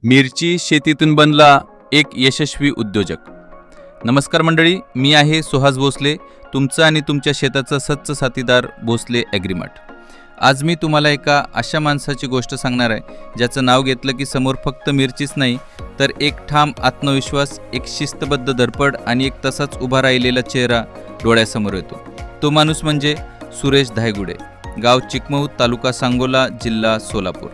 मिरची शेतीतून बनला एक यशस्वी उद्योजक। नमस्कार मंडळी, मी आहे सुहास भोसले, तुमचं आणि तुमच्या शेताचा सच्चा साथीदार भोसले ॲग्रीमार्ट। आज मी तुम्हाला एका अशा माणसाची गोष्ट सांगणार आहे ज्याचं नाव घेतलं की समोर फक्त मिरचीच नाही तर एक ठाम आत्मविश्वास, एक शिस्तबद्ध धडपड आणि एक तसाच उभा राहिलेला चेहरा डोळ्यासमोर येतो। तो माणूस म्हणजे सुरेश धायगुडे, गाव चिकमौत, तालुका सांगोला, जिल्हा सोलापूर।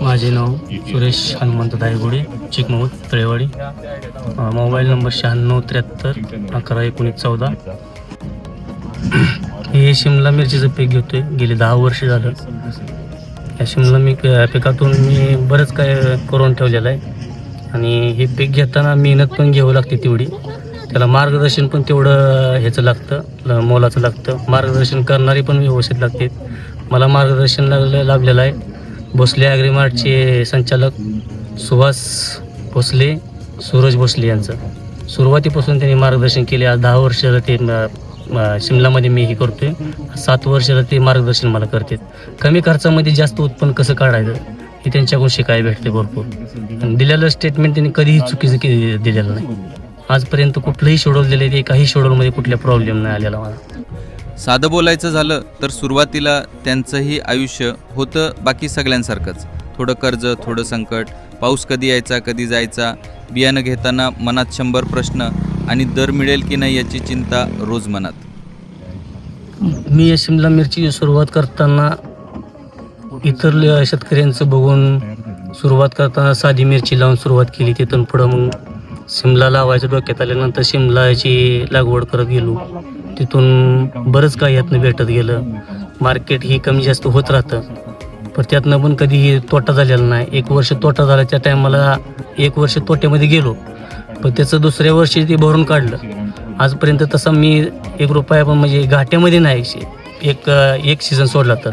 माझे नाव सुरेश हनुमंत धायगुडे, चिकमौत, तळेवाडी। Mobile number 9673111914। हे शिमला मिरचीचं पीक घेतोय, गेली 10 वर्ष झालं। या शिमला पिकातून मी बरंच काय करून ठेवलेलं आहे आणि हे पीक घेताना मेहनत पण घ्यावं लागते तेवढी, त्याला मार्गदर्शन पण तेवढं ह्याचं लागतं, मोलाचं लागतं। मार्गदर्शन करणारी पण व्यवस्थित लागते। मला मार्गदर्शन लाभलेलं आहे भोसले ॲग्रीमार्टचे संचालक सुहास भोसले, सूरज भोसले यांचं। सुरुवातीपासून त्यांनी मार्गदर्शन केले। आज 10 वर्षाला ते शिमलामध्ये मी हे करतोय, 7 वर्षाला ते मार्गदर्शन मला करतात। कमी खर्चामध्ये जास्त उत्पन्न कसं काढायचं हे त्यांच्याकडून शिकायला भेटते भरपूर। आणि दिलेलं स्टेटमेंट त्यांनी कधीही चुकीचं दिलेलं नाही। आजपर्यंत कुठलंही शेड्यूल दिले ते काही शेड्यूलमध्ये कुठल्या प्रॉब्लेम नाही आलेला मला। साधं बोलायचं झालं तर सुरुवातीला त्यांचंही आयुष्य होतं बाकी सगळ्यांसारखंच, थोडं कर्ज, थोडं संकट, पाऊस कधी यायचा कधी जायचा, बियाणं घेताना मनात 100 प्रश्न आणि दर मिळेल की नाही याची चिंता रोज मनात। मी शिमला मिरची सुरुवात करताना इतर शेतकऱ्यांचं बघून सुरुवात करताना साधी मिरची लावून सुरुवात केली। तिथून पुढं मग शिमला लावायचं डोक्यात आल्यानंतर शिमलाची लागवड करत गेलो। तिथून बरंच काही यातनं भेटत गेलं। मार्केट ही कमी जास्त होत राहतं, पण त्यातनं पण कधीही तोटा झालेला नाही। 1 वर्ष तोटा झाला, त्या टायमाला 1 वर्ष तोट्यामध्ये गेलो, पण त्याचं दुसऱ्या वर्षी ते भरून काढलं। आजपर्यंत तसा मी 1 रुपया पण म्हणजे घाट्यामध्ये नाही, एक सीझन सोडला तर।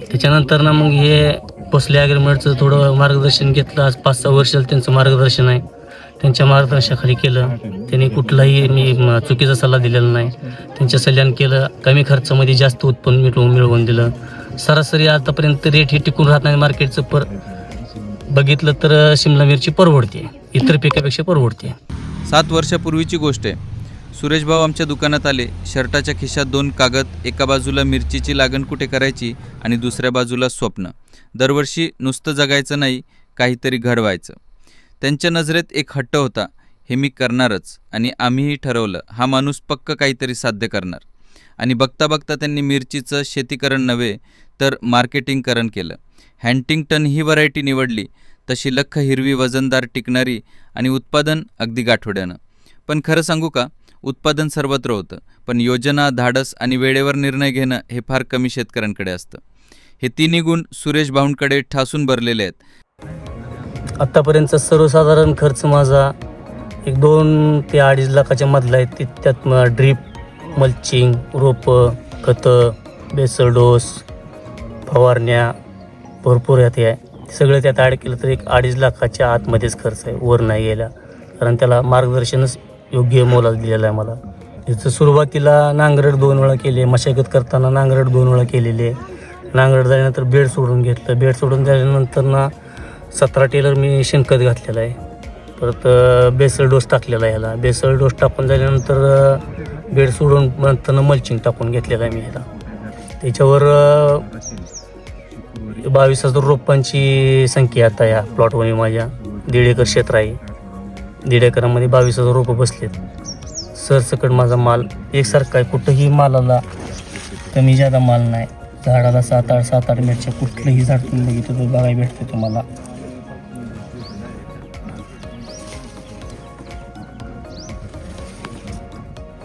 त्याच्यानंतर ना मग हे भोसले ॲग्रीमार्टचं थोडं मार्गदर्शन घेतलं। आज 5-6 वर्ष त्यांचं मार्गदर्शन आहे, त्यांच्या मार्गदर्शनाखाली केलं। त्यांनी कुठलाही मी चुकीचा सल्ला दिलेला नाही, त्यांच्या सल्ल्यानं केलं। कमी खर्चामध्ये जास्त उत्पन्न मिळवून दिलं। सरासरी आतापर्यंत रेट हे टिकून राहत नाही मार्केटचं, पर बघितलं तर शिमला मिरची परवडते, इतर पिकापेक्षा परवडते। 7 वर्षापूर्वीची गोष्ट आहे। सुरेश भाऊ आमच्या दुकानात आले। शर्टाच्या खिशात 2 कागद, एका बाजूला मिरचीची लागण कुठे करायची आणि दुसऱ्या बाजूला स्वप्न। दरवर्षी नुसतं जगायचं नाही, काहीतरी घडवायचं। त्यांच्या नजरेत एक हट्ट होता, हे मी करणारच। आणि आम्हीही ठरवलं, हा माणूस पक्क काहीतरी साध्य करणार। आणि बघता बघता त्यांनी मिरचीचं शेतीकरण नव्हे तर मार्केटिंगकरण केलं। हँटिंग्टन ही व्हरायटी निवडली, तशी लख हिरवी, वजनदार, टिकणारी आणि उत्पादन अगदी गाठोड्यानं। पण खरं सांगू का, उत्पादन सर्वत्र होतं, पण योजना, धाडस आणि वेळेवर निर्णय घेणं हे फार कमी शेतकऱ्यांकडे असतं। हे तिन्ही गुण सुरेश भाऊंकडे ठासून भरलेले आहेत। आत्तापर्यंतचा सर्वसाधारण खर्च माझा 2 ते 2.5 लाखाच्या मधला आहे। त्यात ड्रीप, मल्चिंग, रोपं, खतं, बेसल डोस, फवारण्या भरपूर यात आहे। सगळं त्यात ॲड केलं तर 2.5 लाखाच्या आतमध्येच खर्च आहे, वर नाही गेला। कारण त्याला मार्गदर्शनच योग्य मोलाला दिलेलं आहे मला। त्याचं सुरुवातीला नांगरट 2 वेळा केले, मशागत करताना नांगरट 2 वेळा केलेले। नांगरट झाल्यानंतर बेड सोडून घेतलं, बेड सोडून झाल्यानंतर ना 17 टेलर मी शेणखत घातलेलं आहे। परत बेसल डोस टाकलेला आहे ह्याला। बेसल डोस टाकून झाल्यानंतर बेड सोडून नंतर मल्चिंग टाकून घेतलेलं आहे मी ह्याला। त्याच्यावर 22,000 रोपांची संख्या आता या प्लॉटमध्ये माझ्या 1.5 एकर क्षेत्र आहे। 1.5 एकरामध्ये 22,000 रोपं बसलेत। सरसकट माझा माल एकसारखा आहे, कुठंही मालाला कमी जादा माल नाही। झाडाला 7-8 मिरच्या, कुठलंही झाड तुम्ही बघितलं तर बघायला भेटते तुम्हाला.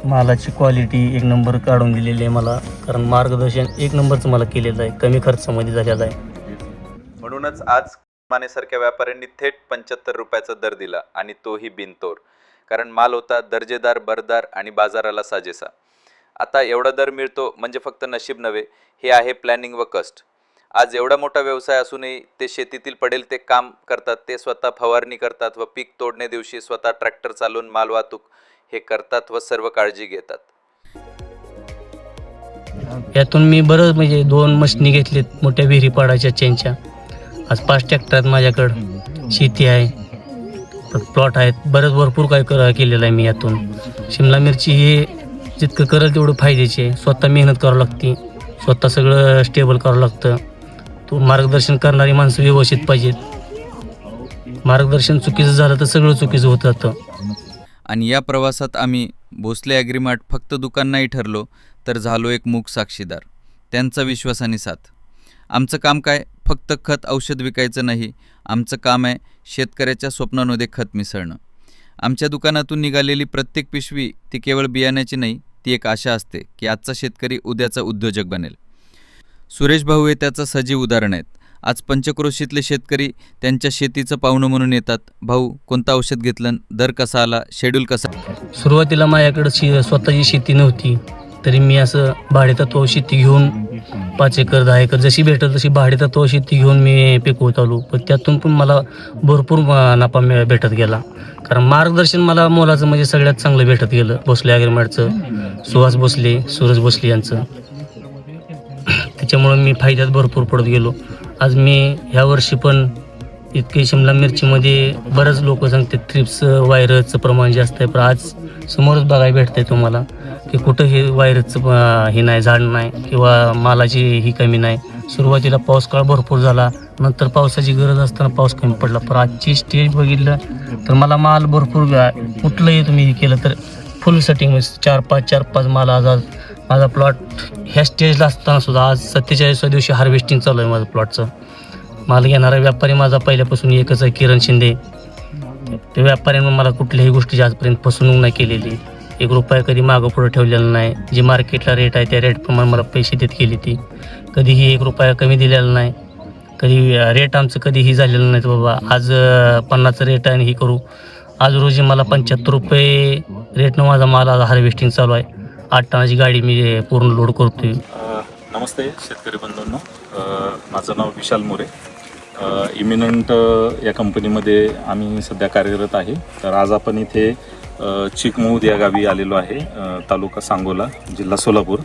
मालाची क्वालिटी एक नंबर काढून दिलेली आहे मला, कारण मार्गदर्शन एक नंबरचं मला केलेलं आहे, कमी खर्चामध्ये झालेलं आहे. म्हणूनच आज मानेसारख्या व्यापाऱ्यांनी थेट 75 रुपयाचा दर दिला आणि तोही बिनतोड, कारण माल होता दर्जेदार, बरदार आणि बाजाराला साजेसा. आता एवढा दर मिळतो म्हणजे फक्त नशीब नव्हे, हे आहे प्लॅनिंग व कष्ट. आज एवढा मोठा व्यवसाय असूनही ते शेतीतील पडेल ते काम करतात. ते स्वतः फवारणी करतात व पीक तोडणे दिवशी स्वतः ट्रॅक्टर चालवून माल वाहतूक हे करतात व सर्व काळजी घेतात. यातून मी बरं म्हणजे 2 मशिनी घेतलीत मोठ्या विहिरी पाडायच्या चेनच्या. आज 5 ट्रॅक्टर आहेत माझ्याकडं, शेती आहे, प्लॉट आहेत, बरंच भरपूर काय केलेलं आहे मी यातून. शिमला मिरची हे जितकं करेल तेवढं फायद्याची आहे. स्वतः मेहनत करावं लागते, स्वतः सगळं स्टेबल करावं लागतं. तो मार्गदर्शन करणारी माणसं व्यवस्थित पाहिजेत. मार्गदर्शन चुकीचं झालं तर सगळं चुकीचं होत जातं. आणि या प्रवासात आम्ही भोसले ॲग्रीमार्ट फक्त दुकान नाही ठरलो, तर झालो एक मूक साक्षीदार, त्यांचा विश्वास आणि साथ. आमचं काम काय? फक्त खत औषध विकायचं नाही, आमचं काम आहे शेतकऱ्याच्या स्वप्नांमध्ये खत मिसळणं. आमच्या दुकानातून निघालेली प्रत्येक पिशवी ती केवळ बियाण्याची नाही, ती एक आशा असते की आजचा शेतकरी उद्याचा उद्योजक बनेल. सुरेश भाऊ हे त्याचं सजीव उदाहरण आहेत. आज पंचक्रोशीतले शेतकरी त्यांच्या शेतीचं पाहुणं म्हणून येतात. भाऊ, कोणतं औषध घेतलं, दर कसा आला, शेड्यूल कसा? सुरुवातीला माझ्याकडं स्वतःची शेती नव्हती, तरी मी असं भाडेतत्वावर शेती घेऊन 5 एकर 10 एकर जशी भेटल तशी भाडेतत्वावर शेती घेऊन मी पिकवत आलो. पण त्यातून पण मला भरपूर नफा भेटत गेला, कारण मार्गदर्शन मला मोलाचं म्हणजे सगळ्यात चांगलं भेटत गेलं. भोसले ॲग्रीमार्टचं, सुहास भोसले, सूरज भोसले यांचं. त्याच्यामुळं मी फायद्यात भरपूर पडत गेलो. आज मी ह्या वर्षी पण इतके शिमला मिरचीमध्ये बरेच लोक सांगतात ट्रिप्स व्हायरसचं प्रमाण जास्त आहे, पण आज समोरच बघायला भेटतंय तुम्हाला की कुठं हे व्हायरसचं हे नाही, झाड नाही किंवा मालाची ही कमी नाही. सुरुवातीला पाऊस काळ भरपूर झाला, नंतर पावसाची गरज असताना पाऊस कमी पडला. पण आजची स्टेज बघितलं तर मला माल भरपूर, कुठलंही तुम्ही हे केलं तर फुल सेटिंग 4-5 माल. आज माझा प्लॉट ह्या स्टेजला असताना सुद्धा आज 47व्या दिवशी हार्वेस्टिंग चालू आहे माझं प्लॉटचं. माल घेणारा व्यापारी माझा पहिल्यापासून एकच आहे, किरण शिंदे. त्या व्यापाऱ्यानं मला कुठल्याही गोष्टीची आजपर्यंत फसवणूक नाही केलेली. 1 रुपया कधी मागं पुढं ठेवलेलं नाही. जी मार्केटला रेट आहे त्या रेटप्रमाणे मला पैसे देत गेली ती. कधीही 1 रुपया कमी दिलेला नाही. कधी रेट आमचं कधीही झालेलं नाही बाबा आज 50चं रेट आहे आणि ही करू. आज रोजी मला 75 रुपये रेटनं माझा माल आज हार्वेस्टिंग चालू आहे. 8 टनाची गाडी मी पूर्ण लोड करतोय. नमस्ते शेतकरी बंधूंनो, माझं नाव विशाल मोरे. इमिनंट या कंपनीमध्ये आम्ही सध्या कार्यरत आहे. तर आज आपण इथे चिकमौद या गावी आलेलो आहे, तालुका सांगोला, जिल्हा सोलापूर.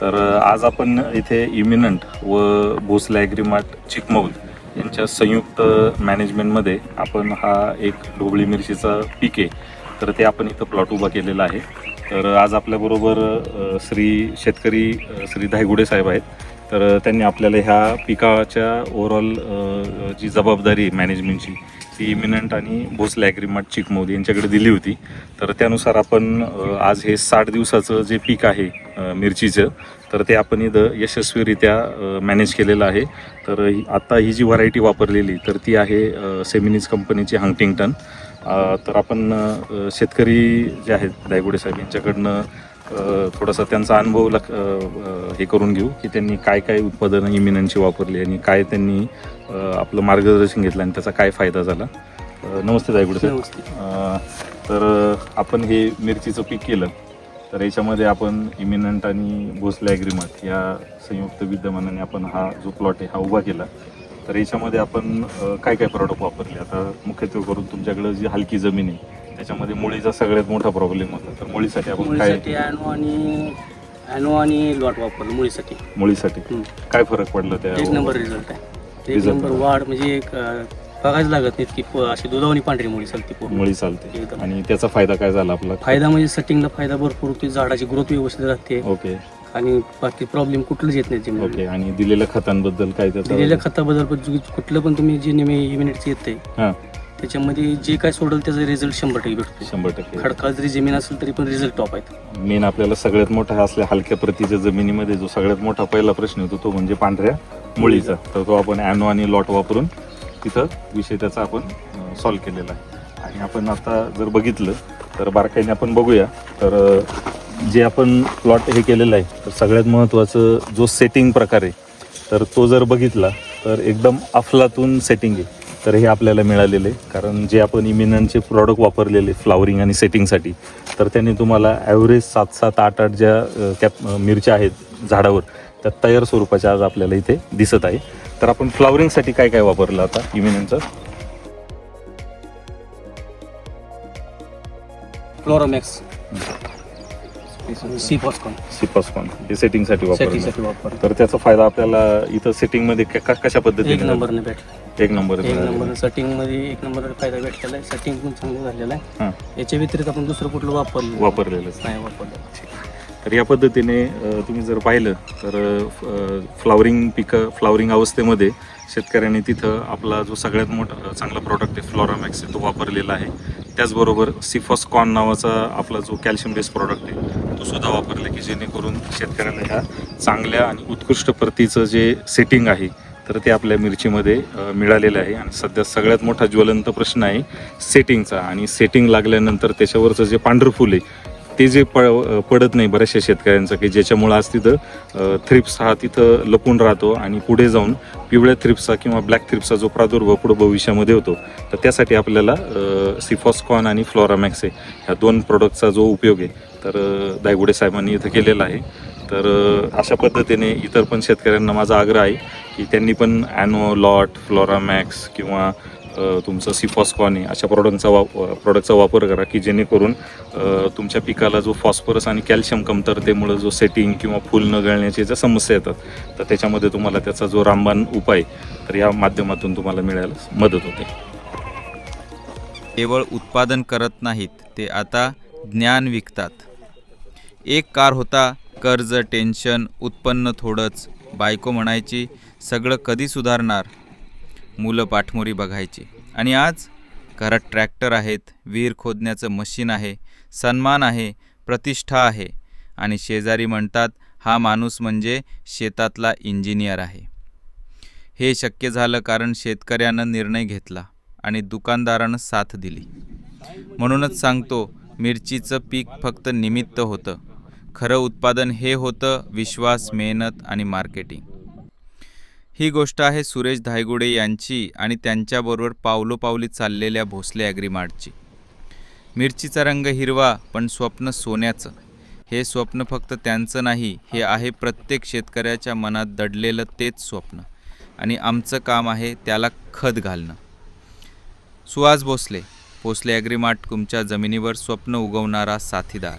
तर आज आपण इथे इमिनंट व भोसले ॲग्रीमार्ट चिकमौद यांच्या संयुक्त मॅनेजमेंटमध्ये आपण हा एक ढोबळी मिरचीचा पीक आहे, तर ते आपण इथं प्लॉट उभा केलेला आहे. तर आज आपल्याबरोबर शेतकरी श्री धायगुडे साहेब आहेत. तर त्यांनी आपल्याला ह्या पिकाच्या ओव्हरऑल जी जबाबदारी मॅनेजमेंटची ती इमिनंट आणि भोसले ॲग्रीमार्ट चिकमौद यांच्याकडे दिली होती. तर त्यानुसार आपण आज हे 60 दिवसाचं जे पीक आहे मिरचीचं, तर ते आपण इथं यशस्वीरित्या मॅनेज केलेलं आहे. तर आता ही जी व्हरायटी वापरलेली तर ती आहे सेमिनीज कंपनीची हंटिंग्टन. तर आपण शेतकरी जे आहेत धायगुडे साहेब यांच्याकडनं थोडासा त्यांचा अनुभव हे करून घेऊ की त्यांनी काय काय उत्पादनं इमिनंटची वापरली आणि काय त्यांनी आपलं मार्गदर्शन घेतलं आणि त्याचा काय फायदा झाला. नमस्ते धायगुडे साहेब. तर आपण हे मिरचीचं पीक केलं, तर याच्यामध्ये आपण इमिनंट आणि भोसले ॲग्रीमार्ट या संयुक्त विद्यमानाने आपण हा जो प्लॉट आहे हा उभा केला. तर याच्यामध्ये आपण काय काय प्रोडक्ट वापरले? आता मुख्यत्वे करून तुमच्याकडं जी हलकी जमीन आहे त्याच्यामध्ये मुळीचा सगळ्यात मोठा प्रॉब्लेम होता. तर मुळीसाठी आपण काय ॲनो आणि लॉट वापरलं मुळीसाठी काय फरक पडला? त्या 1 नंबर रिझल्ट आहे. 1 नंबर वाढ म्हणजे बघायच लागत नाही की अशी दुधावणी पांढरी मुळी चालते. आणि त्याचा फायदा काय झाला आपला? फायदा म्हणजे सेटिंगला फायदा भरपूर होतो, झाडाची ग्रोथ व्यवस्थित राहते. ओके. आणि बाकी प्रॉब्लेम कुठलंच येत नाही जमिनीत. ओके. आणि दिलेल्या खतांबद्दल काय? त्याचा दिलेल्या खताबद्दल पण कुठलं पण तुम्ही जे इम्युनिटीचं येते त्याच्यामध्ये जे काय सोडेल त्याचा रिझल्ट 100% भेटतो. 100%. खडकाळ जरी जमीन असेल तरी पण रिझल्ट टॉप आहेत. मेन आपल्याला सगळ्यात मोठा असल्या हलक्या प्रतीच्या जमिनीमध्ये जो सगळ्यात मोठा पहिला प्रश्न येतो तो म्हणजे पांढऱ्या मुळीचा. तर तो आपण ॲनो आणि लॉट वापरून तिथं विषय त्याचा आपण सॉल्व्ह केलेला आहे. आणि आपण आता जर बघितलं तर बारकाईने आपण बघूया. तर जे आपण प्लॉट हे केलेलं आहे तर सगळ्यात महत्त्वाचं जो सेटिंग प्रकार आहे तर तो जर बघितला तर एकदम अफलातून सेटिंग आहे. तर हे आपल्याला मिळालेलं आहे कारण जे आपण इमिनंटचे प्रॉडक्ट वापरलेले फ्लावरिंग आणि सेटिंगसाठी तर त्यांनी तुम्हाला ॲव्हरेज 7-7, 8-8 ज्या मिरच्या आहेत झाडावर त्या तयार स्वरूपाच्या आज आपल्याला इथे दिसत आहे. तर आपण फ्लावरिंगसाठी काय काय वापरलं आता इमिनंटचं? फ्लोरामॅक्स, सीफॉस्कॉन सिपॉस्कॉन हे सेटिंगसाठी वापरलं. सेटिंगसाठी वापर तर त्याचा फायदा आपल्याला इथं सेटिंगमध्ये कशा एक पद्धतीने नंबरने भेटला. एक नंबर एक नंबर सेटिंगमध्ये एक नंबर फायदा भेटलेला आहे. सेटिंग पण चांगलं झालेलं आहे. हां याच्या व्यतिरिक्त आपण दुसरं कुठलं वापरलेलं नाही वापरलं. तर या पद्धतीने तुम्ही जर पाहिलं तर फ्लावरिंग अवस्थेमध्ये शेतकऱ्यांनी तिथं आपला जो सगळ्यात मोठा चांगला प्रॉडक्ट आहे फ्लोरामॅक्स तो वापरलेला आहे. त्याचबरोबर सिफॉस्कॉन नावाचा आपला जो कॅल्शियम बेस्ड प्रॉडक्ट आहे तो सुद्धा वापरला की जेणेकरून शेतकऱ्याला ह्या चांगल्या आणि उत्कृष्ट प्रतीचं जे सेटिंग आहे तर ते आपल्या मिरचीमध्ये मिळालेलं आहे. आणि सध्या सगळ्यात मोठा ज्वलंत प्रश्न आहे सेटिंगचा. आणि सेटिंग लागल्यानंतर त्याच्यावरचं जे पांढरं फुल आहे ते जे पडत नाही बऱ्याचशा शेतकऱ्यांचं की ज्याच्यामुळं आज तिथं थ्रिप्स हा तिथं लपून राहतो आणि पुढे जाऊन पिवळ्या थ्रिप्सचा किंवा ब्लॅक थ्रिप्सचा जो प्रादुर्भाव पुढे भविष्यामध्ये होतो. तर त्यासाठी आपल्याला सिफॉस्कॉन आणि फ्लोरामॅक्स आहे ह्या 2 प्रोडक्टचा जो उपयोग आहे तर दायगुडे साहेबांनी इथं केलेला आहे. तर अशा पद्धतीने इतर पण शेतकऱ्यांना माझा आग्रह आहे की त्यांनी पण ॲनो, लॉट, फ्लोरामॅक्स किंवा तुमचं सिफॉस्कॉन आहे अशा प्रोडक्टचा वापर करा की जेणेकरून तुमच्या पिकाला जो फॉस्फरस आणि कॅल्शियम कमतरतेमुळं जो सेटिंग किंवा फुल न गळण्याच्या ज्या समस्या येतात तर त्याच्यामध्ये तुम्हाला त्याचा जो रामबाण उपाय तर या माध्यमातून तुम्हाला मिळायला मदत होते. केवळ उत्पादन करत नाहीत, ते आता ज्ञान विकतात. एक कार होता, कर्ज, टेन्शन, उत्पन्न थोडंच. बायको म्हणायची सगळं कधी सुधारणार. मुलं पाठमोरी बघायची. आणि आज घरात ट्रॅक्टर आहेत, विहीर खोदण्याचं मशीन आहे, सन्मान आहे, प्रतिष्ठा आहे. आणि शेजारी म्हणतात हा माणूस म्हणजे शेतातला इंजिनियर आहे. हे शक्य झालं कारण शेतकऱ्यानं निर्णय घेतला आणि दुकानदारानं साथ दिली. म्हणूनच सांगतो, मिरचीचं पीक फक्त निमित्त होतं. खरं उत्पादन हे होतं विश्वास, मेहनत आणि मार्केटिंग. ही गोष्ट आहे सुरेश धायगुडे यांची आणि त्यांच्याबरोबर पावलोपावली चाललेल्या भोसले ॲग्रीमार्टची. मिरचीचा रंग हिरवा पण स्वप्न सोन्याचं. हे स्वप्न फक्त त्यांचं नाही, हे आहे प्रत्येक शेतकऱ्याच्या मनात दडलेलं तेच स्वप्न. आणि आमचं काम आहे त्याला खत घालणं. सुहास भोसले, भोसले ॲग्रीमार्ट, तुमच्या जमिनीवर स्वप्न उगवणारा साथीदार.